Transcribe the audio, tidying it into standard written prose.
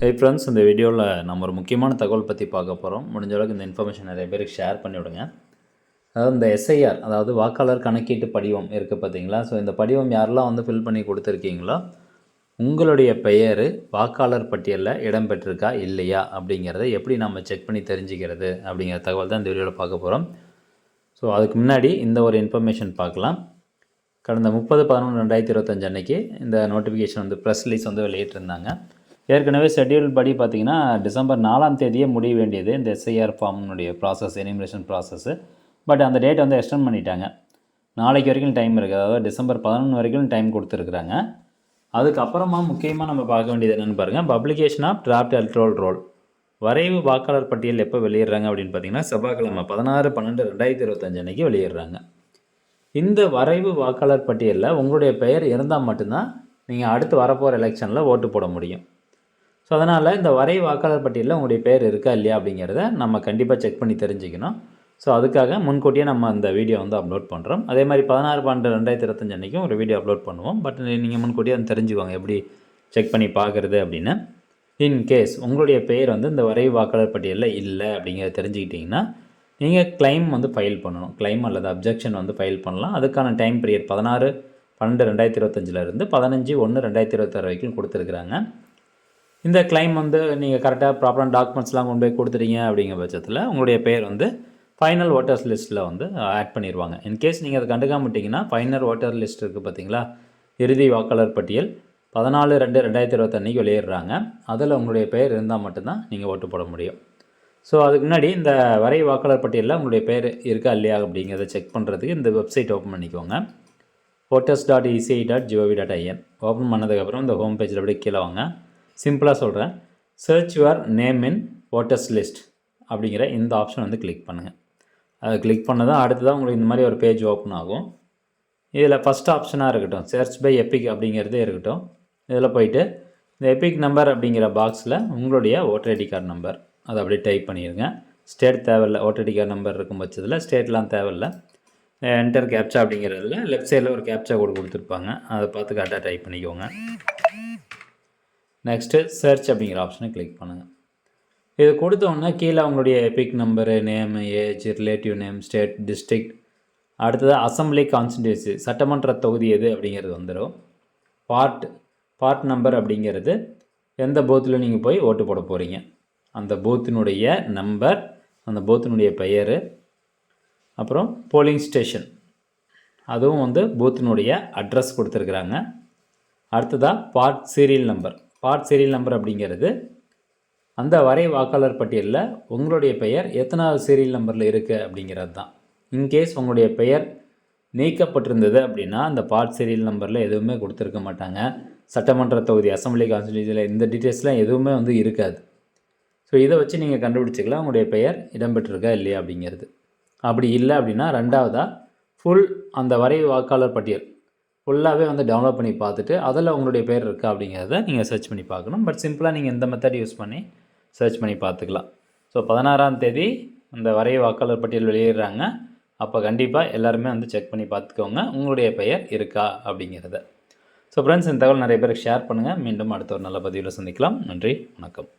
Hey friends, இந்த வீடியோவில் நம்ம ஒரு முக்கியமான தகவல் பற்றி பார்க்க போகிறோம். முடிஞ்ச அளவுக்கு இந்த இன்ஃபர்மேஷன் நிறைய பேருக்கு ஷேர் பண்ணி விடுங்க. அதாவது இந்த எஸ்ஐஆர், அதாவது வாக்காளர் கணக்கீட்டு படிவம் இருக்குது பார்த்தீங்களா? ஸோ இந்த படிவம் யாரெல்லாம் வந்து ஃபில் பண்ணி கொடுத்துருக்கீங்களோ உங்களுடைய பெயர் வாக்காளர் பட்டியலில் இடம்பெற்றிருக்கா இல்லையா அப்படிங்கிறத எப்படி நம்ம செக் பண்ணி தெரிஞ்சுக்கிறது அப்படிங்கிற தகவல் தான் இந்த வீடியோவில் பார்க்க போகிறோம். ஸோ அதுக்கு முன்னாடி இந்த ஒரு இன்ஃபர்மேஷன் பார்க்கலாம். கடந்த 30/11/2025 அன்றைக்கி இந்த நோட்டிஃபிகேஷன் வந்து ப்ரெஸ் ரிலீஸ் வந்து வெளியிட்டிருந்தாங்க. ஏற்கனவே ஷெட்யூல் படி பார்த்திங்கன்னா டிசம்பர் 4ஆம் தேதியே முடிய வேண்டியது இந்த எஸ்ஐஆர் ஃபார்முடைய ப்ராசஸ், எனிமினேஷன் ப்ராசஸ்ஸு. பட் அந்த டேட் வந்து எக்ஸ்டெண்ட் பண்ணிட்டாங்க. நாளைக்கு வரைக்கும் டைம் இருக்குது. அதாவது டிசம்பர் 11 வரைக்கும் டைம் கொடுத்துருக்குறாங்க. அதுக்கப்புறமா முக்கியமாக நம்ம பார்க்க வேண்டியது என்னென்னு பாருங்கள், publication of draft electoral roll, வரைவு வாக்காளர் பட்டியல் எப்போ வெளியிடுறாங்க அப்படின்னு பார்த்தீங்கன்னா செவ்வாய்க்கிழமை 16/12/2025 அன்றைக்கி வெளியிடுறாங்க. இந்த வரைவு வாக்காளர் பட்டியலில் உங்களுடைய பெயர் இருந்தால் மட்டும்தான் நீங்கள் அடுத்து வரப்போகிற எலெக்ஷனில் ஓட்டு போட முடியும். ஸோ அதனால் இந்த வரை வாக்காளர் பட்டியலில் உங்களுடைய பேர் இருக்கா இல்லையா அப்படிங்கிறத நம்ம கண்டிப்பாக செக் பண்ணி தெரிஞ்சுக்கணும். ஸோ அதுக்காக முன்கூட்டியே நம்ம அந்த வீடியோ வந்து அப்லோட் பண்ணுறோம். அதே மாதிரி 16/12/2025 அன்றைக்கும் ஒரு வீடியோ அப்லோட் பண்ணுவோம். பட் நீங்கள் முன்கூட்டியே அதை தெரிஞ்சுக்கோங்க எப்படி செக் பண்ணி பார்க்குறது அப்படின்னு. இன்கேஸ் உங்களுடைய பெயர் வந்து இந்த வரை வாக்காளர் பட்டியலில் இல்லை அப்படிங்கிறத தெரிஞ்சுக்கிட்டிங்கன்னா நீங்கள் கிளைம் வந்து ஃபைல் பண்ணணும். கிளைம் அல்லது அப்ஜெக்ஷன் வந்து ஃபைல் பண்ணலாம். அதுக்கான டைம் பீரியட் 16/12/2025 15/1/2026 வரைக்கும் கொடுத்துருக்குறாங்க. இந்த கிளைம் வந்து நீங்கள் கரெக்டாக ப்ராப்பரான டாக்குமெண்ட்ஸ்லாம் கொண்டு போய் கொடுத்துட்டீங்க அப்படிங்கிற பட்சத்தில் உங்களுடைய பேர் வந்து ஃபைனல் ஓட்டர்ஸ் லிஸ்ட்டில் வந்து ஆட் பண்ணிடுவாங்க. இன்கேஸ் நீங்கள் அதை கண்டுக்காமட்டிங்கன்னா ஃபைனல் ஓட்டர் லிஸ்ட் இருக்குது பார்த்தீங்களா, இறுதி வாக்காளர் பட்டியல் 14/2/2025 வெளியிடுறாங்க. அதில் உங்களுடைய பெயர் இருந்தால் மட்டும்தான் நீங்கள் ஓட்டு போட முடியும். ஸோ அதுக்கு முன்னாடி இந்த வரை வாக்காளர் பட்டியலில் உங்களுடைய பேர் இருக்கா இல்லையா அப்படிங்கிறத செக் பண்ணுறதுக்கு இந்த வெப்சைட் ஓப்பன் பண்ணிக்கோங்க. voters.eci.gov.in ஓப்பன் பண்ணதுக்கப்புறம் இந்த ஹோம் பேஜில் அப்படியே கீழே வாங்க. சிம்பிளாக சொல்கிறேன், search your name in voters list அப்படிங்கிற இந்த ஆப்ஷன் வந்து கிளிக் பண்ணுங்கள். அதை கிளிக் பண்ணதான் அடுத்ததான் உங்களுக்கு இந்த மாதிரி ஒரு பேஜ் ஓப்பன் ஆகும். இதில் ஃபஸ்ட் ஆப்ஷனாக இருக்கட்டும், சர்ச் பை எபிக் அப்படிங்கிறதே இருக்கட்டும். இதில் போயிட்டு இந்த எபிக் நம்பர் அப்படிங்கிற பாக்ஸில் உங்களுடைய ஓட்டர் ஐடி கார்டு நம்பர் அதை அப்படியே டைப் பண்ணிடுங்க. ஸ்டேட் தேவையில்லை, ஓட்டர் ஐடி கார்டு நம்பர் இருக்கும் பட்சத்தில் ஸ்டேட்லாம் தேவையில்லை. என்டர் கேப்சா அப்படிங்கிறதுல லெஃப்ட் சைடில் ஒரு கேப்சா கோடு கொடுத்துருப்பாங்க, அதை பார்த்து கரெக்டாக டைப் பண்ணிக்கோங்க. நெக்ஸ்ட்டு சர்ச் அப்படிங்கிற ஆப்ஷனை கிளிக் பண்ணுங்கள். இது கொடுத்தோன்னா கீழே உங்களுடைய Epic number, name, age, relative name, state, district, அடுத்தது அசம்பிளி கான்ஸ்டிடியூன்சி, சட்டமன்ற தொகுதி எது அப்படிங்கிறது வந்துடும். பார்ட் நம்பர் அப்படிங்கிறது எந்த பூத்தில் நீங்கள் போய் ஓட்டு போட போகிறீங்க அந்த பூத்தினுடைய நம்பர், அந்த பூத்தினுடைய பெயர், அப்புறம் போலிங் ஸ்டேஷன் அதுவும் வந்து பூத்தினுடைய அட்ரஸ் கொடுத்துருக்குறாங்க. அடுத்ததாக பார்ட் சீரியல் நம்பர் அப்படிங்கிறது அந்த வரை வாக்காளர் பட்டியலில் உங்களுடைய பெயர் எத்தனாவது சீரியல் நம்பரில் இருக்குது அப்படிங்கிறது தான். இன்கேஸ் உங்களுடைய பெயர் நீக்கப்பட்டிருந்தது அப்படின்னா அந்த பார்ட் சீரியல் நம்பரில் எதுவுமே கொடுத்துருக்க மாட்டாங்க. சட்டமன்ற தொகுதி, அசம்பிளி கான்ஸ்டிடியூன்சியில் இந்த டீட்டெயில்ஸ்லாம் எதுவுமே வந்து இருக்காது. ஸோ இதை வச்சு நீங்கள் கண்டுபிடிச்சிக்கலாம் உங்களுடைய பெயர் இடம்பெற்றிருக்கா இல்லையா அப்படிங்கிறது. அப்படி இல்லை அப்படின்னா ரெண்டாவதாக ஃபுல் அந்த வரை வாக்காளர் பட்டியல் ஃபுல்லாகவே வந்து டவுன்லோட் பண்ணி பார்த்துட்டு அதில் உங்களுடைய பேர் இருக்கா அப்படிங்கிறத நீங்கள் சர்ச் பண்ணி பார்க்கணும். பட் சிம்பிளாக நீங்கள் இந்த மெத்தட் யூஸ் பண்ணி சர்ச் பண்ணி பார்த்துக்கலாம். ஸோ 16ஆம் தேதி இந்த வரை வாக்காளர் பட்டியல் வெளியிடுறாங்க. அப்போ கண்டிப்பாக எல்லாருமே வந்து செக் பண்ணி பார்த்துக்கோங்க உங்களுடைய பெயர் இருக்கா அப்படிங்கிறத. ஸோ ஃப்ரெண்ட்ஸ், இந்த தகவல் நிறைய பேருக்கு ஷேர் பண்ணுங்கள். மீண்டும் அடுத்த ஒரு நல்ல பதிவில் சந்திக்கலாம். நன்றி, வணக்கம்.